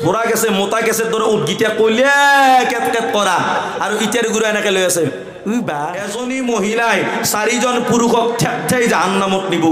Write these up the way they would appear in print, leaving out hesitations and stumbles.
ধৰা গেছে মোতা গেছে দৰে উদগিতিয়া কইলে কেট কেট কৰা আৰু ইটাৰ গুৰা এনেকে লৈ আছে বা এজনী মহিলাই 4জন পুৰুষক ঠেক ঠেই জাহান্নামত নিব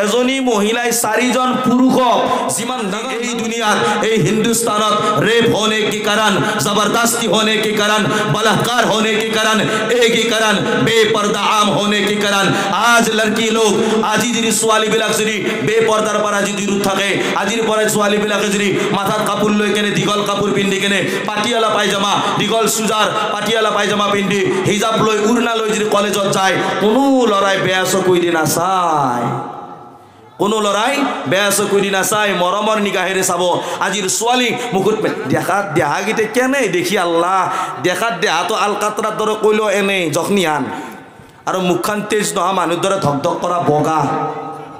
এজনী মহিলাই 4জন পুৰুষক जिमान नगर এই দুনিয়াত এই हिंदुस्तानत रेप होने के कारण जबरदस्ती होने के कारण बलात्कार होने के कारण एक ही कारण बेपर्दा आम होने के कारण आज लड़की लोग আজি যদি ছোৱালী বিলাক যদি বেপৰ্দাৰ পৰা আজি দূৰত থাকে আজিৰ পৰা ছোৱালী বিলাকে যদি মাথাত কাপোৰ লৈ কেনে দীঘল কাপোৰ পিন্ধি কেনে পাটিয়ালা পায়জামা দীঘল সুজাৰ পাটিয়ালা পায়জামা পিন্ধি হিজাব লৈ উৰনা লৈ যদি কলেজত যায় কোনো লৰাই বেয়া চকুই দি নাচায় কোনো লৰাই বেয়া চকুই দি নাচায় মৰমৰ নিগাহেৰে চাব আজিৰ ছোৱালী মুকুট দেখাত দেহাগিতে কেনে দেখি আল্লাহ দেখাত দেহাটো আলকাতৰাৰ দৰে কইলো এনে জখনিয়ান আৰু মুখখান তেজ নহা মানুহৰ দৰে ধক ধক কৰা বগা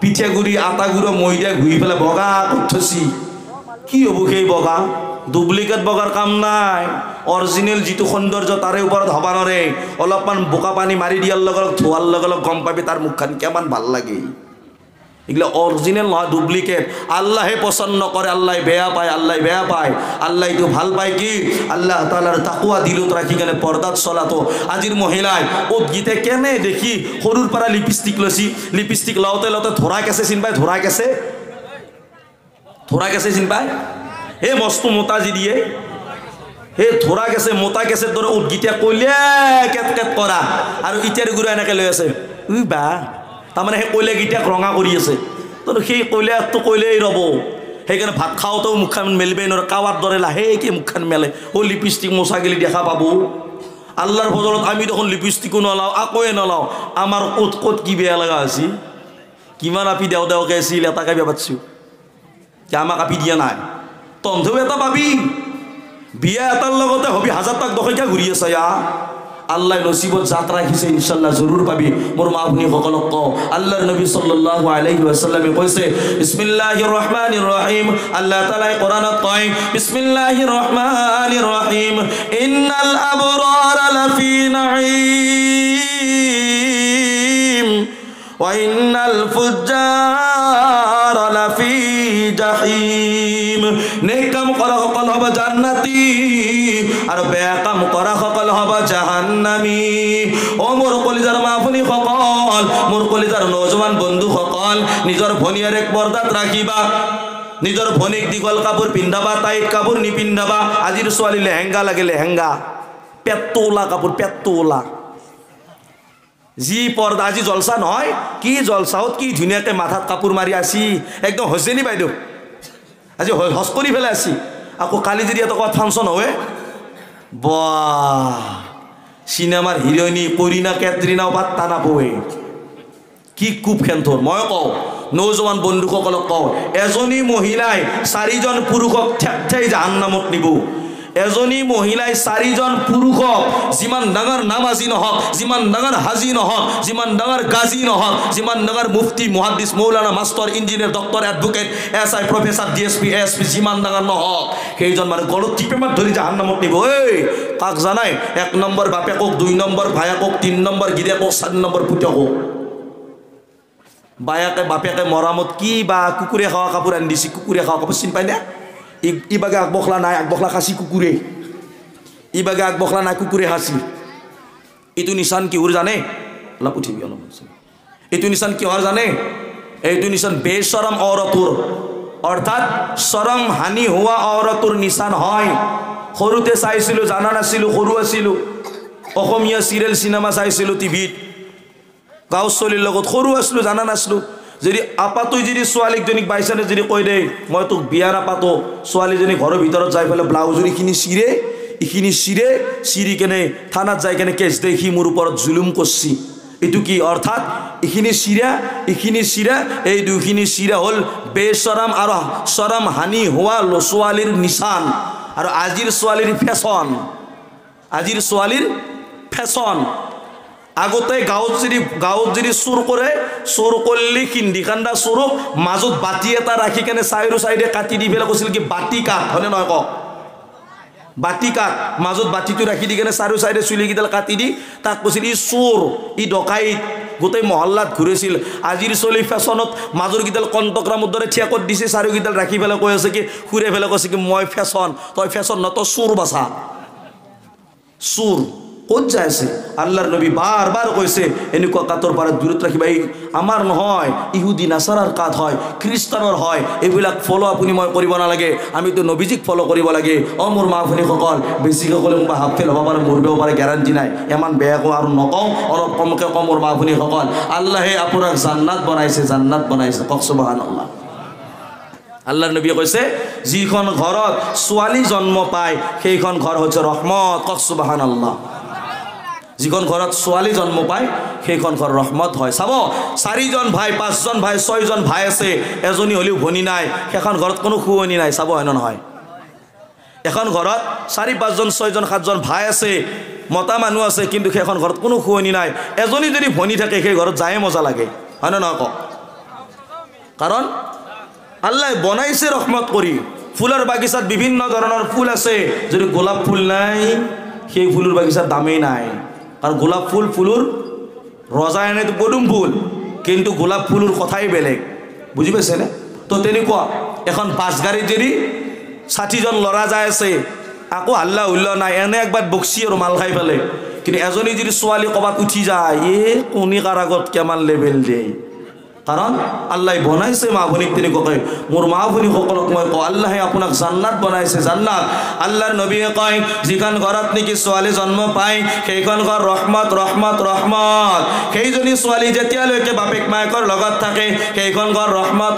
পিঠাগুৰি আটাগুৰি ময়দা ঘুৰি পেলাই বগা উঠছি কি হ'ব সেই বগা ডুপ্লিকেট বগাৰ কাম নাই অৰিজিনেল যিটো সৌন্দৰ্য তাৰে ওপৰত হবা নৰে অলপমান বোকা পানী মাৰি দিয়াৰ লগে লগে ধোৱাৰ লগে লগে গম পাবি তাৰ মুখখান কেমান ভাল লাগে এগুলা অরিজিনাল না ডুপ্লিকেট আল্লাহে পছন্দ করে আল্লাহ বেয়া পায় আল্লাহ তো ভাল পায় কি আল্লাহ তাআলার তাকওয়া দিলত রাখি কেনে পর্দাত চলাতো আজির মহিলায় ওত গীতে কেনে দেখি সরুর পারা লিপস্টিক লছি লিপস্টিক লাওতে লাওতে ধরা গেছে চিন পায় ধরা গেছে চিন পায় হে মস্ত মোতা জি দিয়ে হে ধরা গেছে মোতা গেছে ধরে ওত গীতে কইলে কেট কেট করা আর ইটার গুরা এনেকে লৈ আছে বা তাৰমানে সেই কইলে গীটাক ৰঙা কৰি আছে তো সেই কইলেটো কইলেই ৰব সেইকাৰণে ভাত খাওঁতেও মুখখান মেলিবই নোৱাৰে কাৱাৰ দৰে লাহেকৈ মুখখান মেলে ও লিপষ্টিক মোচা গেলি দেখা পাব আল্লাহৰ ফজলত আমি দেখোন লিপষ্টিকো নলাওঁ আকোৱে নলাওঁ আমাৰ ক'ত ক'ত কি বেয়া লগা আছে কিমান আপি দেও দেওকৈ আছিল এটাকে বিয়া পাতিছোঁ যে আমাক আপি দিয়া নাই তন্ধেও এটা পাবি বিয়া এটাৰ লগতে হবি 1000 টাক দখেকা ঘূৰি আছে আল্লাহ নসিবত জাত রাখিছে ইনশাআল্লাহ জরুর পাবি মোর মা আপনি সকলক কও আল্লাহর নবী সাল্লাল্লাহু আলাইহি ওয়াসাল্লামে কইছে বিসমিল্লাহির রহমানির রহিম আল্লাহ তাআলা কোরআনত কয় বিসমিল্লাহির রহমানির রহিম ইন্নাল আবরারা লাফি নাঈম ওয়া ইন্নাল ফুজ্জারা লাফি জাহিম নেক কাম করা সকল হবে জান্নাতি আর বেয়া কাম করা সকল হবে জাহান্নামী ও মোর কলিজার মাফনি সকল মোর কলিজার নওজোয়ান বন্ধু সকল নিজর ভনিয়ার এক পর্দাত রাখিবা নিজর ভনিক দীঘল কাপড় পিন্ধাবা টাইট কাপড় নি পিন্ধাবা আজির ছোৱালী লেহেঙ্গা লাগে লেহেঙ্গা পেট্টোলা কাপড় পেট্টোলা জি পর্দা আজি জলসা নহয় কি জলসাত কি ধুনিয়াকে মাথাত কাপড় মারি আসি একদম হসেনি বাইদেউ আজি হস কৰি ফেলে আসি আকৌ কালি যদি এটা কথা ফাংশন হয় বাহ সিনেমার হিরোইনি করিনা ক্যাটরিনাও পাত্তা নাপোৱে কি কুপ খেন্থৰ মই কওঁ নৌজোৱান বন্ধুসকলক কওঁ এজনী মহিলাই 4জন পুৰুষক ঠেক ঠেই জাহান্নামত নিব এজনী মহিলাই 4জন পুৰুষক যিমান ডাঙৰ নামাজি নহওক যিমান ডাঙৰ হাজি নহওক যিমান ডাঙৰ গাজী নহওক যিমান ডাঙৰ মুফতি মুহাদ্দিছ মৌলানা master engineer doctor advocate SI professor DSP SP যিমান ডাঙৰ নহওক সেইজন মানে গলত টিপে মাত ধৰি জাহান্নামত নিব এই কাক জানাই 1 নম্বৰ বাপেকক 2 নম্বৰ ভায়াকক 3 নম্বৰ গিৰিয়েকক 4 নম্বৰ পুতেকক বায়াকে বাপেকে মৰামত কি বা কুকুৰে খাওয়া কাপোৰ আনি দিছি কুকুৰে খাওয়া কাপোৰ চিন পাই না ইবাগে আগবখলা নাই আগবখলা খাসি কুকুরে ইবাগে আগবখলা নাই কুকুরে খাসি এইটো নিশান কি ওর জানে অলপ উঠিবি অলপ এইটো নিশান কি হর জানে এইটো নিশান বেশরম औरतुर অর্থাৎ শরম হানি হওয়া औरतुर নিশান হয় সৰুতে চাইছিলো জানা নাছিলো সৰু আছিলো অসমীয়া সিৰিয়াল সিনেমা চাইছিলো টিভিত গাঁও চলিৰ লগত সৰু আছিলো জানা নাছিলো যদি আপাতই যদি ছোৱালীজনীক বাইছানে যদি কই দে মই তোক বিয়া নাপাতো ছোৱালীজনী ঘৰৰ ভিতৰত যাই ফেলে ব্লাউজৰ ইখিনি চিৰে কেনে থানাত যাই কেনে কেছ দে সি মোৰ ওপৰত জুলুম কৰছি এটু কি অৰ্থাৎ ইখিনি চিৰা এই দুখিনি চিৰা হল বেশৰম আৰু শৰম হানি হোৱা ছোৱালীৰ নিশান আৰু আজিৰ ছোৱালীৰ ফেশন আগতে গাঁৱত যদি চুৰ কৰে চুৰ কৰলে হিন্দি কান্দা চুৰক মাজত বাতি এটা রাখি কেনে চাইরো সাইডে কাটি দি ফেলে কৈছিল কি বাতি কাট হয়নে নহয় ক বাতি কাট মাজত বাতিটো রাখি দি কেনে চাইরো সাইডে চুলি কিডাল কাটি দি তাক কৈছিল ই চোৰ ই ডকাইত গোটেই মহল্লাত ঘূৰিছিল আজিৰ চলি ফেশ্বনত মাজৰ গীডাল কণ্টকৰামৰ দৰে ঠিয়াকত দিছে চাৰিওগীডাল ৰাখি পেলাই কৈ আছে কি সুৰে পেলাই কৈছে কি মই ফেশ্বন তই ফেশ্বন ন তই চোৰ বাচা চোৰ ক'ত যাই আছে আল্লাহৰ নবী বাৰ কৈছে এনেকুৱা কাটৰ পৰা দূৰত ৰাখিবা আমাৰ নহয় ইহুদি নাছাৰাৰ কাট হয় খ্ৰীষ্টানৰ হয় এইবিলাক ফলো আপুনি মই কৰিব নালাগে আমিতো নবীজিক ফলো কৰিব লাগে অ মোৰ মা ভনীসকল বেছিকৈ ক'লে মোক হাফ ফেল হ'ব পাৰে মৰিবও পাৰে গেৰাণ্টি নাই ইমান বেয়াকৈ আৰু নকওঁ অলপ কমকৈ কওঁ মোৰ মা ভনীসকল আল্লাহে আপোনাক জান্নাত বনাইছে কওক সুবহানাল্লাহ আল্লাহৰ নবীয়ে কৈছে যিখন ঘৰত ছোৱালী জন্ম পায় সেইখন ঘৰ হৈছে ৰহমত কওক সুবহানাল্লাহ যিখন ঘৰত ছোৱালী জন্ম পায় সেইখন ঘৰ ৰহমত হয় চাব 4জন ভাই 5জন ভাই 6জন ভাই আছে এজনী হলেও ভনী নাই সেইখন ঘৰত কোনো শুৱনি নাই চাব হয় নহয় এখন ঘৰত 4 5জন 6জন 7জন ভাই আছে মতা মানুহ আছে কিন্তু সেইখন ঘৰত কোনো শুৱনি নাই এজনী যদি ভনী থাকে সেই ঘৰত যায় মজা লাগে হয় নহয় কওক কাৰণ আল্লাহ বনাইছে ৰহমত কৰি ফুলৰ বাগিচাত বিভিন্ন ধৰণৰ ফুল আছে যদি গোলাপ ফুল নাই সেই ফুলৰ বাগিচাৰ দামেই নাই কাৰণ গোলাপ ফুল ফুলৰ ৰজা এনেতো পদুম ফুল কিন্তু গোলাপ ফুলৰ কথাই বেলেগ বুজি পাইছেনে তো তেনেকুৱা এখন বাছ গাড়ীত যদি 60জন ল'ৰা যায় আছে আকৌ হাল্লা হুল্লা নাই এনে একবাৰ বক্সি আৰু মাল খাই পেলে কিন্তু এজনী যদি ছোৱালী ক'ৰবাত উঠি যায় কোনি কাৰ আগত কেমান লেভেল দিয়ে কাৰণ আল্লাহ বনাইছে মা ভনীক তেনেকুৱাকৈ মোৰ মা ভনীসকলক মই কওঁ আল্লাহে আপোনাক জান্নাত বনাইছে জান্নাত আল্লাহৰ নবীয়ে কয় যিখন ঘৰত নেকি ছোৱালী জন্ম পায় সেইখন ঘৰ ৰহমত সেইজনী ছোৱালী যেতিয়ালৈকে বাপেক মায়েকৰ লগত থাকে সেইখন ঘৰ ৰহমত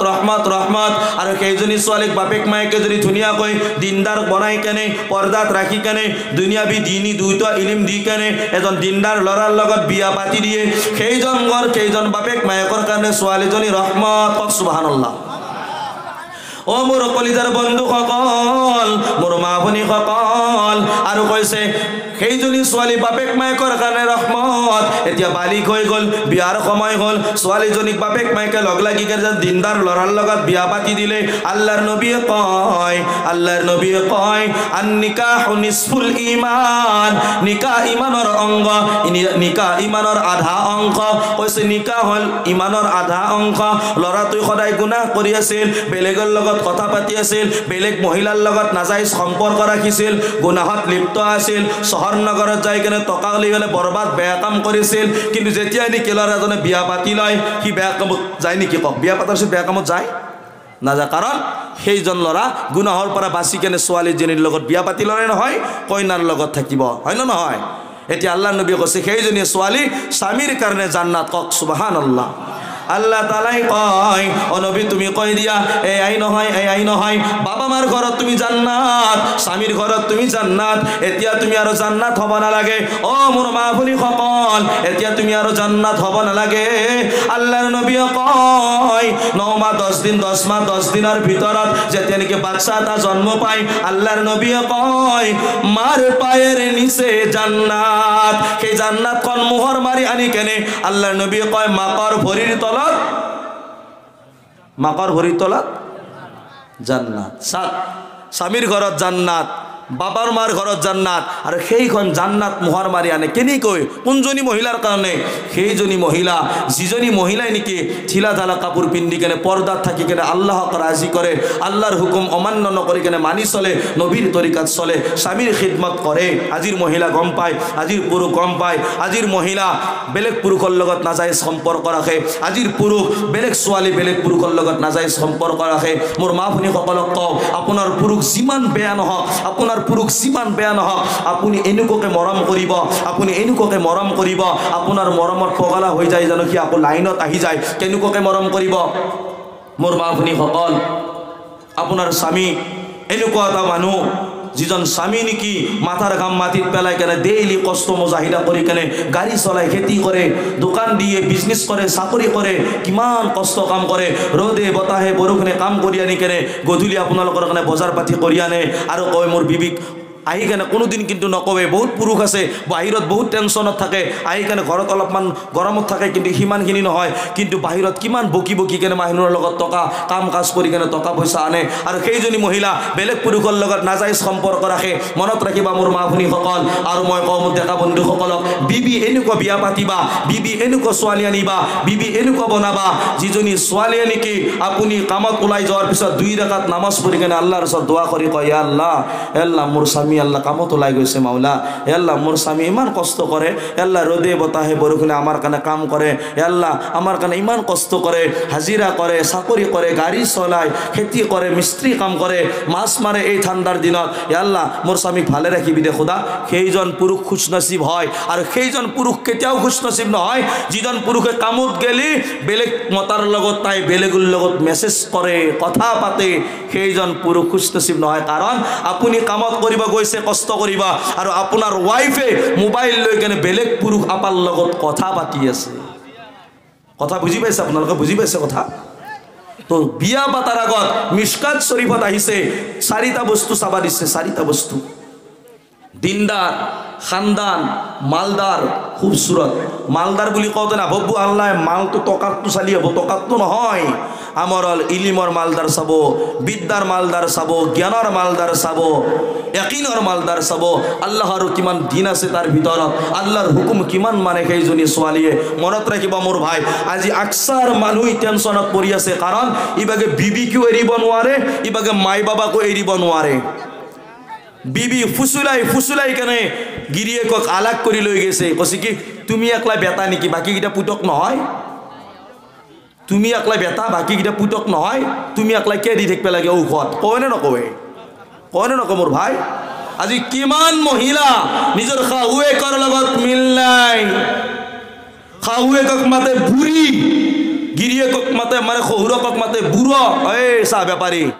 আৰু সেইজনী ছোৱালীক বাপেক মায়েকে যদি ধুনীয়াকৈ দিনদাৰ বনাই কেনে পৰ্দাত ৰাখি কেনে দুনিয়াবী দিনী দুইটা ইলিম দি কেনে এজন দিনদাৰ ল'ৰাৰ লগত বিয়া পাতি দিয়ে সেইজন ঘৰ সেইজন বাপেক মায়েকৰ কাৰণে ছোৱালীজনী ৰহমত কওক সুবহানাল্লাহ ও মোৰ কলিজাৰ বন্ধুসকল মোৰ মা ভনীসকল আৰু কৈছে সেইজনী ছোৱালী বাপেক মায়েকৰ কাৰণে ৰহমত এতিয়া বালিক হৈ গ'ল বিয়াৰ সময় হ'ল ছোৱালীজনীক বাপেক মায়েকে লগ লাগি কেনে দিনদাৰ ল'ৰাৰ লগত বিয়া পাতি দিলে আল্লাহৰ নবীয়ে কয় আন-নিকাহু নিছফুল ঈমান নিকাহ ঈমানৰ অংগ নিকাহ ঈমানৰ আধা অংশ কৈছে নিকাহ হ'ল ঈমানৰ আধা অংশ ল'ৰাটোই সদায় গুনাহ কৰি আছিল বেলেগৰ লগত কথা পাতি আছিল বেলেগ মহিলাৰ লগত নাজাইজ সম্পৰ্ক ৰাখিছিল গুনাহত লিপ্ত আছিল চহৰ নগৰত যাই কেনে টকা লৈ গ'লে বৰবাদ বেয়া কাম কৰিছিল কিন্তু যেতিয়া নেকি ল'ৰাজনে বিয়া পাতি লয় সি বেয়া কামত যায় নেকি কওক বিয়া পাতাৰ পিছত বেয়া কামত যায় নাযায় কাৰণ সেইজন ল'ৰা গুনাহৰ পৰা বাচি কেনে ছোৱালীজনীৰ লগত বিয়া পাতি ল'লে নহয় কইনাৰ লগত থাকিব হয় নে নহয় এতিয়া আল্লাহৰ নবীয়ে কৈছে সেইজনী ছোৱালী স্বামীৰ কাৰণে জান্নাত কওক সুবহানাল্লাহ আল্লাহ তাআলাই কয় ও নবী তুমি কই দিয়া এই নহয় বাবা মাৰ ঘৰত তুমি জান্নাত স্বামীৰ ঘৰত তুমি জান্নাত এতিয়া তুমি আৰু জান্নাত হ'ব নালাগে ও মোৰ মা ভনীসকল এতিয়া তুমি আৰু জান্নাত হ'ব নালাগে আল্লাহৰ নবীয়ে কয় 9 মাহ 10 দিন 10 মাহ 10 দিনৰ ভিতৰত যেতিয়া নেকি বাচ্চা এটা জন্ম পায় আল্লাহৰ নবীয়ে কয় মাৰ পায়েৰ নিচে জান্নাত সেই জান্নাতখন মোহৰ মাৰি আনি কেনে আল্লাহৰ নবীয়ে কয় মাকৰ ভৰিৰ মাকৰ ভৰিৰ তলত জান্নাত স্বামীৰ ঘৰত জান্নাত বাবার মার ঘরত জান্নাত আর সেইখন জান্নাত মোহর মারি আনে কেনেকৈ কোনজনী মহিলার কারণে সেইজনী মহিলা যিজনী মহিলাই নেকি ঢিলা ঢালা কাপড় পিন্ধি কেনে পর্দাত থাকি কেনে আল্লাহক রাজি করে আল্লাহর হুকুম অমান্য নকৰি কেনে মানি চলে নবীর তরিকাত চলে স্বামীর খিদমত করে আজির মহিলা গম পায় আজির পুরুষ গম পায় আজির মহিলা বেলেগ পুৰুষৰ লগত নাজাইজ সম্পৰ্ক ৰাখে আজিৰ পুৰুষ বেলেগ ছোৱালী বেলেগ পুৰুষৰ লগত নাজাইজ সম্পৰ্ক ৰাখে মোৰ মা ভনীসকলক কওঁ আপোনাৰ পুৰুষ যিমান বেয়া নহওক আপোনাৰ পুৰুষ যিমান বেয়া নহওক আপুনি এনেকুৱাকে মৰম কৰিব আপোনাৰ মৰমত পগলা হৈ যায় জানো কি আকৌ লাইনত আহি যায় কেনেকুৱাকে মৰম কৰিব মোৰ মা ভনীসকল আপোনাৰ স্বামী এনেকুৱা এটা মানুহ যিজন স্বামী নেকি মাথাৰ ঘাম মাটিত পেলাই কেনে ডেইলি কষ্ট মুজাহিদা কৰি কেনে গাড়ী চলাই খেতি কৰে দোকান দিয়ে বিজনেস কৰে চাকৰি কৰে কিমান কষ্ট কাম কৰে ৰদে বতাহে বৰষুণে কাম কৰি আনি কেনে গধূলি আপোনালোকৰ কাৰণে বজাৰ পাতি কৰি আনে আৰু কয় মোৰ বিবিক আহি কেনে কোনোদিন কিন্তু নকৱে বহুত পুৰুষ আছে বাহিৰত বহুত টেনশ্যনত থাকে আহি কেনে ঘৰত অলপমান গৰমত থাকে কিন্তু সিমানখিনি নহয় কিন্তু বাহিৰত কিমান বকি বকি কেনে মানুহৰ লগত টকা কাম কাজ কৰি কেনে টকা পইচা আনে আৰু সেইজনী মহিলা বেলেগ পুৰুষৰ লগত নাজাইজ সম্পৰ্ক ৰাখে মনত ৰাখিবা মোৰ মা ভনীসকল আৰু মই কওঁ মোৰ ডেকা বন্ধুসকলক বিবি এনেকুৱা বিয়া পাতিবা বিবি এনেকুৱা ছোৱালী আনিবা বিবি এনেকুৱা বনাবা যিজনী ছোৱালীয়ে নেকি আপুনি কামত ওলাই যোৱাৰ পিছত 2 ৰাকাত নামাজ পঢ়ি কেনে আল্লাহৰ ওচৰত দোৱা কৰি কয় ইয়া আল্লাহ আল্লাহ মোৰ স্বামী আল্লাহ কামত ওলাই গৈছে মাওলা আল্লাহ মোৰ স্বামী ইমান কষ্ট কৰে আল্লাহ ৰদে বতাহে বৰষুণে আমাৰ কাৰণে কাম কৰে আল্লাহ আমাৰ কাৰণে ইমান কষ্ট কৰে হাজিৰা কৰে চাকৰি কৰে গাড়ী চলায় খেতি কৰে মিস্ত্ৰী কাম কৰে মাছ মাৰে এই ঠাণ্ডাৰ দিনত আল্লাহ মোৰ স্বামীক ভালে ৰাখিবি দে খোদা সেইজন পুৰুষ খুশনসিব হয় আৰু সেইজন পুৰুষ কেতিয়াও খুশনসিব নহয় যিজন পুৰুষে কামত গেলি বেলেগ মতাৰ লগত তাই বেলেগৰ লগত মেছেজ কৰে কথা পাতে সেইজন পুৰুষ খুশনসিব নহয় কাৰণ আপুনি কামত কৰিব গৈছে কষ্ট কৰিবা আৰু আপোনাৰ ওয়াইফে মোবাইল লৈ কেনে বেলেগ পুৰুষ আপাৰ লগত কথা পাতি আছে কথা বুজি পাইছে আপোনালোকে বুজি পাইছে কথা তো বিয়া পাতাৰ আগত মিশকাত শরীফত আহিছে 4টা বস্তু চাবা দিছে 4টা বস্তু দিনদার খানদান মালদার খুবসুরত মালদার বুলি কওঁতে না বব্বু আল্লাহ মাল তো টকাতো চালি হব টকাতো নহয় আমার ইলিমর মালদার চাব বিদ্যার মালদার চাব জ্ঞানৰ মালদাৰ চাব ইয়াকিনৰ মালদাৰ চাব আল্লাহৰ কিমান দিন আছে তাৰ ভিতৰত আল্লাহৰ হুকুম কিমান মানে সেইজনী ছোৱালীয়ে মনত ৰাখিবা মোৰ ভাই আজি আকসাৰ মানুহ টেনচনত পৰি আছে কাৰণ ইবাগে বিবিকো এৰিব নোৱাৰে ইবাগে মাই বাবাকো এৰিব নোৱাৰে বিবি ফুসুলাই কেনে গিৰিয়েকক আলাগ কৰি লৈ গৈছে কৈছে কি তুমি একলা বেটা নেকি বাকি কিটা পুতক নহয় তুমি একলা বেটা বাকি কিটা পুতক নহয় তুমি একলা কে দি থাকিব লাগে ঔষধ কয় নে নকয় মোৰ ভাই আজি কিমান মহিলা নিজৰ শাহুৱেকৰ লগত মিল নাই শাহুৱেকক মাতে বুঢ়ী গিৰিয়েকক মাতে মানে শহুৰকক মাতে বুঢ়ো এই চাহ বেপাৰী